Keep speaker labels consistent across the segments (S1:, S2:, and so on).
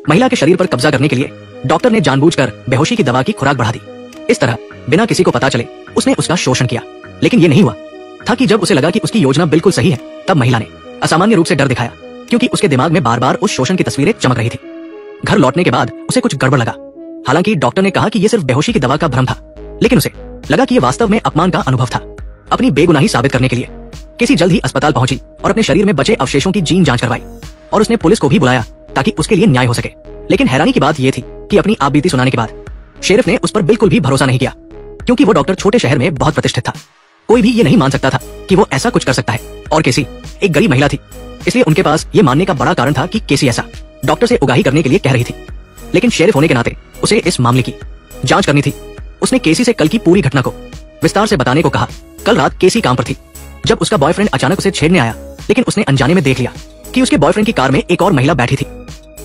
S1: महिला के शरीर पर कब्जा करने के लिए डॉक्टर ने जानबूझकर बेहोशी की दवा की खुराक बढ़ा दी। इस तरह बिना किसी को पता चले उसने उसका शोषण किया। लेकिन ये नहीं हुआ था कि जब उसे लगा कि उसकी योजना बिल्कुल सही है, तब महिला ने असामान्य रूप से डर दिखाया, क्योंकि उसके दिमाग में बार बार उस शोषण की तस्वीरें चमक रही थी। घर लौटने के बाद उसे कुछ गड़बड़ लगा। हालांकि डॉक्टर ने कहा कि यह सिर्फ बेहोशी की दवा का भ्रम था, लेकिन उसे लगा कि यह वास्तव में अपमान का अनुभव था। अपनी बेगुनाही साबित करने के लिए केसी जल्द ही अस्पताल पहुंची और अपने शरीर में बचे अवशेषों की जीन जांच करवाई, और उसने पुलिस को भी बुलाया ताकि उसके लिए न्याय हो सके। लेकिन हैरानी की बात यह थी कि अपनी आपबीती सुनाने के बाद शेरिफ ने उस पर बिल्कुल भी भरोसा नहीं किया, क्योंकि वो डॉक्टर छोटे शहर में बहुत प्रतिष्ठित था। कोई भी ये नहीं मान सकता था कि वो ऐसा कुछ कर सकता है, और केसी एक गरीब महिला थी, इसलिए उनके पास ये मानने का बड़ा कारण था कि केसी ऐसा डॉक्टर से उगाही करने के लिए कह रही थी। लेकिन शेरिफ होने के नाते उसे इस मामले की जांच करनी थी। उसने केसी से कल की पूरी घटना को विस्तार से बताने को कहा। कल रात केसी काम पर थी जब उसका बॉयफ्रेंड अचानक उसे छेड़ने आया, लेकिन उसने अनजाने में देख लिया कि उसके बॉयफ्रेंड की कार में एक और महिला बैठी थी।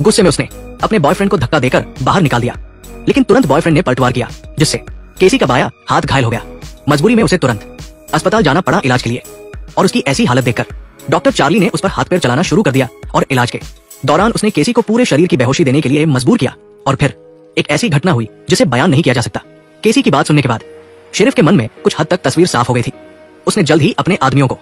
S1: गुस्से में उसने अपने बॉयफ्रेंड को धक्का देकर बाहर निकाल दिया, लेकिन तुरंत बॉयफ्रेंड ने पलटवार किया, जिससे केसी का बायां हाथ घायल हो गया। मजबूरी में उसे तुरंत अस्पताल जाना पड़ा इलाज के लिए, और उसकी ऐसी हालत देखकर डॉक्टर चार्ली ने उस पर हाथ पैर चलाना शुरू कर दिया, और इलाज के दौरान उसने केसी को पूरे शरीर की बेहोशी देने के लिए मजबूर किया। और फिर एक ऐसी घटना हुई जिसे बयान नहीं किया जा सकता। केसी की बात सुनने के बाद शेरिफ के मन में कुछ हद तक तस्वीर साफ हो गई थी। उसने जल्द ही अपने आदमियों को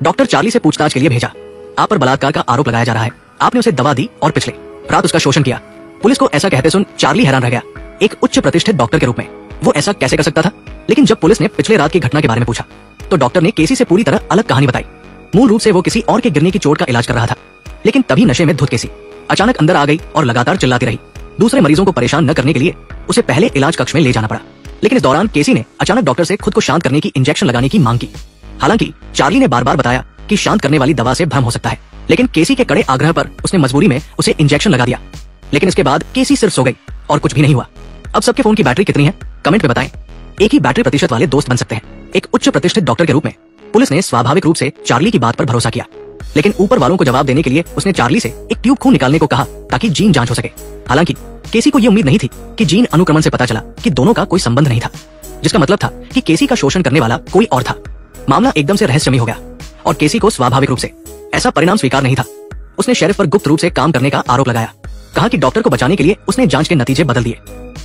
S1: डॉक्टर चार्ली से पूछताछ के लिए भेजा। आप पर बलात्कार का आरोप लगाया जा रहा है, आपने उसे दवा दी और पिछले रात उसका शोषण किया। पुलिस को ऐसा कहते सुन चार्ली हैरान रह गया। एक उच्च प्रतिष्ठित डॉक्टर के रूप में वो ऐसा कैसे कर सकता था? लेकिन जब पुलिस ने पिछले रात की घटना के बारे में पूछा, तो डॉक्टर ने केसी से पूरी तरह अलग कहानी बताई। मूल रूप से वो किसी और के गिरने की चोट का इलाज कर रहा था, लेकिन तभी नशे में धुत केसी अचानक अंदर आ गई और लगातार चिल्लाती रही। दूसरे मरीजों को परेशान न करने के लिए उसे पहले इलाज कक्ष में ले जाना पड़ा, लेकिन इस दौरान केसी ने अचानक डॉक्टर से खुद को शांत करने की इंजेक्शन लगाने की मांग की। हालांकि चार्ली ने बार बार बताया कि शांत करने वाली दवा से भ्रम हो सकता है, लेकिन केसी के कड़े आग्रह पर उसने मजबूरी में उसे इंजेक्शन लगा दिया। लेकिन इसके बाद केसी सिर्फ सो गई और कुछ भी नहीं हुआ। अब सबके फोन की बैटरी कितनी है, कमेंट में बताएं। एक ही बैटरी प्रतिशत वाले दोस्त बन सकते हैं। एक उच्च प्रतिष्ठित डॉक्टर के रूप में पुलिस ने स्वाभाविक रूप से चार्ली की बात पर भरोसा किया, लेकिन ऊपर वालों को जवाब देने के लिए उसने चार्ली से एक ट्यूब खून निकालने को कहा ताकि जीन जांच हो सके। हालांकि केसी को यह उम्मीद नहीं थी कि जीन अनुक्रमण से पता चला कि दोनों का कोई संबंध नहीं था, जिसका मतलब था कि केसी का शोषण करने वाला कोई और था। मामला एकदम से रहस्यमय हो गया, और केसी को स्वाभाविक रूप से ऐसा परिणाम स्वीकार नहीं था। उसने शेरिफ पर गुप्त रूप से काम करने का आरोप लगाया, कहा कि डॉक्टर को बचाने के लिए उसने जांच के नतीजे बदल दिए।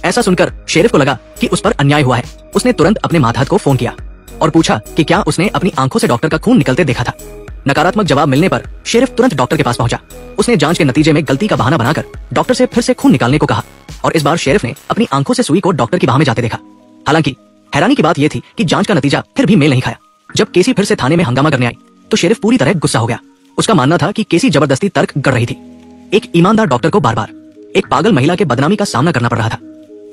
S1: ऐसा सुनकर शेरिफ को लगा कि उस पर अन्याय हुआ है। उसने तुरंत अपने मातहत को फोन किया और पूछा कि क्या उसने अपनी आंखों से डॉक्टर का खून निकलते देखा था। नकारात्मक जवाब मिलने पर शेरिफ तुरंत डॉक्टर के पास पहुंचा। उसने जांच के नतीजे में गलती का बहाना बनाकर डॉक्टर से फिर से खून निकालने को कहा, और इस बार शेरिफ ने अपनी आंखों से सुई को डॉक्टर की बाह में जाते देखा। हालांकि हैरानी की बात यह थी कि जांच का नतीजा फिर भी मेल नहीं खाया। जब केसी फिर से थाने में हंगामा करने आई, तो शेरिफ पूरी तरह गुस्सा हो गया। उसका मानना था कि केसी जबरदस्ती तर्क गढ़ रही थी। एक ईमानदार डॉक्टर को बार बार एक पागल महिला के बदनामी का सामना करना पड़ रहा था।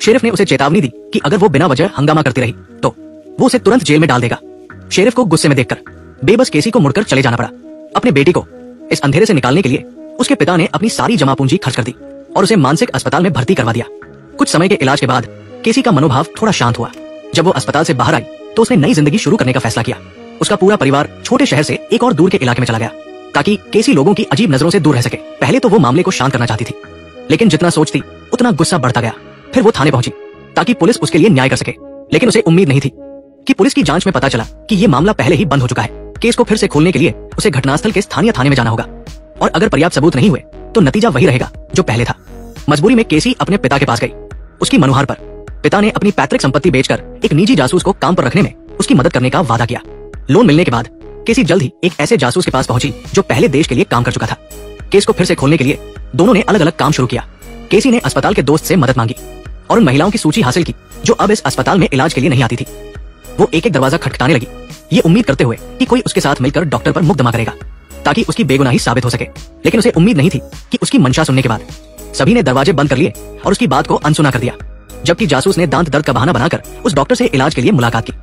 S1: शेरिफ ने उसे चेतावनी दी कि अगर वो बिना वजह हंगामा करती रही तो वो उसे तुरंत जेल में डाल देगा। शेरिफ को गुस्से में देखकर बेबस केसी को मुड़कर चले जाना पड़ा। अपने बेटी को इस अंधेरे से निकालने के लिए उसके पिता ने अपनी सारी जमा पूंजी खर्च कर दी और उसे मानसिक अस्पताल में भर्ती करवा दिया। कुछ समय के इलाज के बाद केसी का मनोभाव थोड़ा शांत हुआ। जब वो अस्पताल से बाहर आई तो उसने नई जिंदगी शुरू करने का फैसला किया। उसका पूरा परिवार छोटे शहर से एक और दूर के इलाके में चला गया, ताकि केसी लोगों की अजीब नजरों से दूर रह सके। पहले तो वो मामले को शांत करना चाहती थी, लेकिन जितना सोचती उतना गुस्सा बढ़ता गया। फिर वो थाने पहुंची ताकि पुलिस उसके लिए न्याय कर सके, लेकिन उसे उम्मीद नहीं थी कि पुलिस की जांच में पता चला कि ये मामला पहले ही बंद हो चुका है। केस को फिर से खोलने के लिए उसे घटनास्थल के स्थानीय थाने में जाना होगा, और अगर पर्याप्त सबूत नहीं हुए तो नतीजा वही रहेगा जो पहले था। मजबूरी में केसी अपने पिता के पास गई। उसकी मनुहार पर पिता ने अपनी पैतृक संपत्ति बेचकर एक निजी जासूस को काम पर रखने में उसकी मदद करने का वादा किया। लोन मिलने के बाद केसी जल्द ही एक ऐसे जासूस के पास पहुंची जो पहले देश के लिए काम कर चुका था। केस को फिर से खोलने के लिए दोनों ने अलग अलग काम शुरू किया। केसी ने अस्पताल के दोस्त से मदद मांगी और उन महिलाओं की सूची हासिल की जो अब इस अस्पताल में इलाज के लिए नहीं आती थी। वो एक एक दरवाजा खटखटाने लगी, ये उम्मीद करते हुए कि कोई उसके साथ मिलकर डॉक्टर पर मुकदमा करेगा ताकि उसकी बेगुनाही साबित हो सके। लेकिन उसे उम्मीद नहीं थी कि उसकी मंशा सुनने के बाद सभी ने दरवाजे बंद कर लिए और उसकी बात को अनसुना कर दिया। जबकि जासूस ने दांत दर्द का बहाना बनाकर उस डॉक्टर से इलाज के लिए मुलाकात की।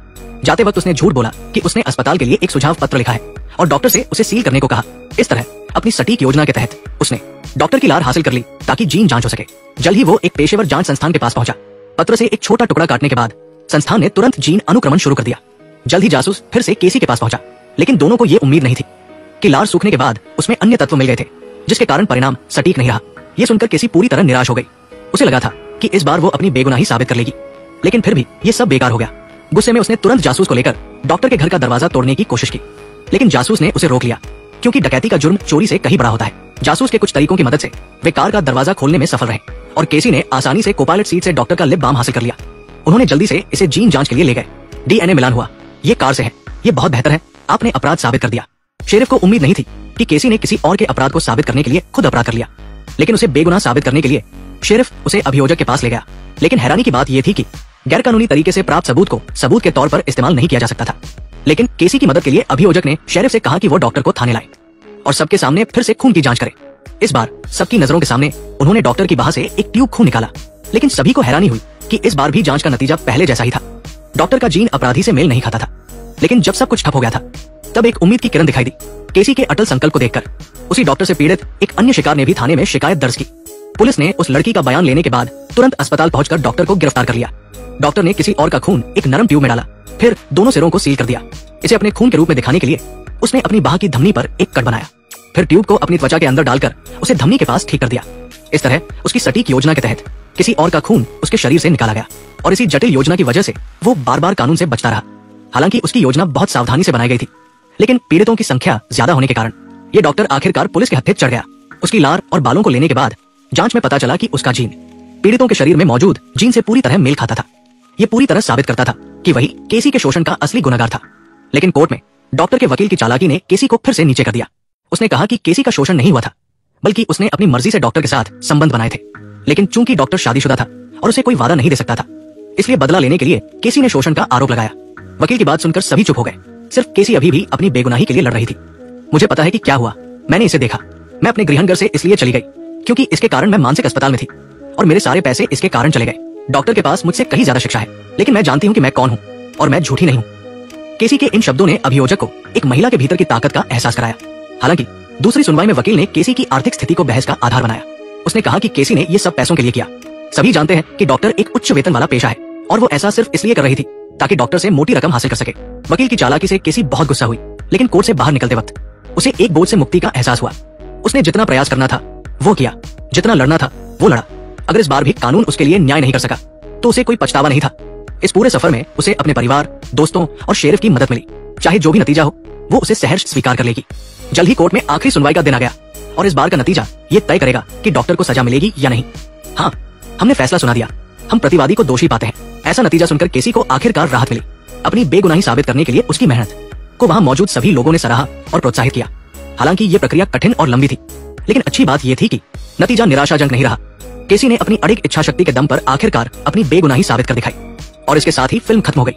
S1: जाते वक्त उसने झूठ बोला कि उसने अस्पताल के लिए एक सुझाव पत्र लिखा है और डॉक्टर से उसे सील करने को कहा। इस तरह अपनी सटीक योजना के तहत उसने डॉक्टर की लार हासिल कर ली ताकि जीन जांच हो सके। जल्द ही वो एक पेशेवर जांच संस्थान के पास पहुंचा। पत्र से एक छोटा टुकड़ा काटने के बाद संस्थान ने तुरंत जीन अनुक्रमण शुरू कर दिया। जल्द ही जासूस फिर से केसी के पास पहुंचा, लेकिन दोनों को ये उम्मीद नहीं थी कि लार सूखने के बाद उसमें अन्य तत्व मिल गए थे, जिसके कारण परिणाम सटीक नहीं रहा। ये सुनकर केसी पूरी तरह निराश हो गई। उसे लगा था कि इस बार वो अपनी बेगुनाही साबित कर लेगी, लेकिन फिर भी ये सब बेकार हो गया। गुस्से में उसने तुरंत जासूस को लेकर डॉक्टर के घर का दरवाजा तोड़ने की कोशिश की, लेकिन जासूस ने उसे रोक लिया, क्योंकि डकैती का जुर्म चोरी से कहीं बड़ा होता है। जासूस के कुछ तरीकों की मदद से वे कार का दरवाजा खोलने में सफल रहे और केसी ने आसानी से कोपायलट सीट से डॉक्टर का लिप बाम हासिल कर लिया। उन्होंने जल्दी से इसे जीन जांच के लिए ले गए। डीएनए मिलान हुआ। ये कार से है, ये बहुत बेहतर है, आपने अपराध साबित कर दिया। शेरिफ को उम्मीद नहीं थी कि केसी ने किसी और के अपराध को साबित करने के लिए खुद अपराध कर लिया, लेकिन उसे बेगुनाह साबित करने के लिए शेरिफ उसे अभियोजक के पास ले गया। लेकिन हैरानी की बात यह थी कि गैरकानूनी तरीके से प्राप्त सबूत को सबूत के तौर पर इस्तेमाल नहीं किया जा सकता था। लेकिन केसी की मदद के लिए अभियोजक ने शेरिफ से कहा कि वो डॉक्टर को थाने लाए और सबके सामने फिर से खून की जांच करे। इस बार सबकी नजरों के सामने उन्होंने डॉक्टर की बाह से एक ट्यूब खून निकाला, लेकिन सभी को हैरानी हुई कि इस बार भी जांच का नतीजा पहले जैसा ही था। डॉक्टर का जीन अपराधी से मेल नहीं खाता था। लेकिन जब सब कुछ ठप हो गया था, तब एक उम्मीद की किरण दिखाई दी। केसी के अटल संकल्प को देखकर उसी डॉक्टर से पीड़ित एक अन्य शिकार ने भी थाने में शिकायत दर्ज की। पुलिस ने उस लड़की का बयान लेने के बाद तुरंत अस्पताल पहुंचकर डॉक्टर को गिरफ्तार कर लिया। डॉक्टर ने किसी और का खून एक नरम ट्यूब में डाला, फिर दोनों सिरों को सील कर दिया। इसे अपने खून के रूप में दिखाने के लिए उसने अपनी बाह की धमनी पर एक कट बनाया, फिर ट्यूब को अपनी त्वचा के अंदर डालकर उसे धमनी के पास ठीक कर दिया। इस तरह उसकी सटीक योजना के तहत किसी और का खून उसके शरीर से निकाला गया और इसी जटिल योजना की वजह से वो बार बार कानून से बचता रहा। हालांकि उसकी योजना बहुत सावधानी से बनाई गई थी, लेकिन पीड़ितों की संख्या ज्यादा होने के कारण ये डॉक्टर आखिरकार पुलिस के हत्थे चढ़ गया। उसकी लार और बालों को लेने के बाद जांच में पता चला कि उसका जीन पीड़ितों के शरीर में मौजूद जीन से पूरी तरह मेल खाता था। ये पूरी तरह साबित करता था कि वही केसी के शोषण का असली गुनहगार था। लेकिन कोर्ट में डॉक्टर के वकील की चालाकी ने केसी को फिर से नीचे कर दिया। उसने कहा कि केसी का शोषण नहीं हुआ था, बल्कि उसने अपनी मर्जी से डॉक्टर के साथ संबंध बनाए थे। लेकिन चूंकि डॉक्टर शादीशुदा था और उसे कोई वादा नहीं दे सकता था, इसलिए बदला लेने के लिए केसी ने शोषण का आरोप लगाया। वकील की बात सुनकर सभी चुप हो गए। सिर्फ केसी अभी भी अपनी बेगुनाही के लिए लड़ रही थी। मुझे पता है कि क्या हुआ। मैंने इसे देखा। मैं अपने गृहनगर से इसलिए चली गई क्योंकि इसके कारण मैं मानसिक अस्पताल में थी और मेरे सारे पैसे इसके कारण चले गए। डॉक्टर के पास मुझसे कहीं ज्यादा शिक्षा है, लेकिन मैं जानती हूँ कि मैं कौन हूँ और मैं झूठी नहीं हूँ। केसी के इन शब्दों ने अभियोजक को एक महिला के भीतर की ताकत का एहसास कराया। हालांकि दूसरी सुनवाई में वकील ने केसी की आर्थिक स्थिति को बहस का आधार बनाया। उसने कहा कि केसी ने ये सब पैसों के लिए किया। सभी जानते हैं कि डॉक्टर एक उच्च वेतन वाला पेशा है और वो ऐसा सिर्फ इसलिए कर रही थी ताकि डॉक्टर से मोटी रकम हासिल कर सके। वकील की चालाकी से केसी बहुत गुस्सा हुई, लेकिन कोर्ट से बाहर निकलते वक्त उसे एक बोझ से मुक्ति का एहसास हुआ। उसने जितना प्रयास करना था वो किया, जितना लड़ना था वो लड़ा। अगर इस बार भी कानून उसके लिए न्याय नहीं कर सका तो उसे कोई पछतावा नहीं था। इस पूरे सफर में उसे अपने परिवार, दोस्तों और शेरिफ की मदद मिली। चाहे जो भी नतीजा हो, वो उसे सहर्ष स्वीकार कर लेगी। जल्द ही कोर्ट में आखिरी सुनवाई का दिन आ गया और इस बार का नतीजा ये तय करेगा कि डॉक्टर को सजा मिलेगी या नहीं। हाँ, हमने फैसला सुना दिया। हम प्रतिवादी को दोषी पाते हैं। ऐसा नतीजा सुनकर केसी को आखिरकार राहत मिली। अपनी बेगुनाही साबित करने के लिए उसकी मेहनत को वहां मौजूद सभी लोगों ने सराहा और प्रोत्साहित किया। हालांकि ये प्रक्रिया कठिन और लंबी थी, लेकिन अच्छी बात यह थी कि नतीजा निराशाजनक नहीं रहा। केसी ने अपनी अड़िग इच्छा शक्ति के दम पर आखिरकार अपनी बेगुनाही साबित कर दिखाई और इसके साथ ही फिल्म खत्म हो गई।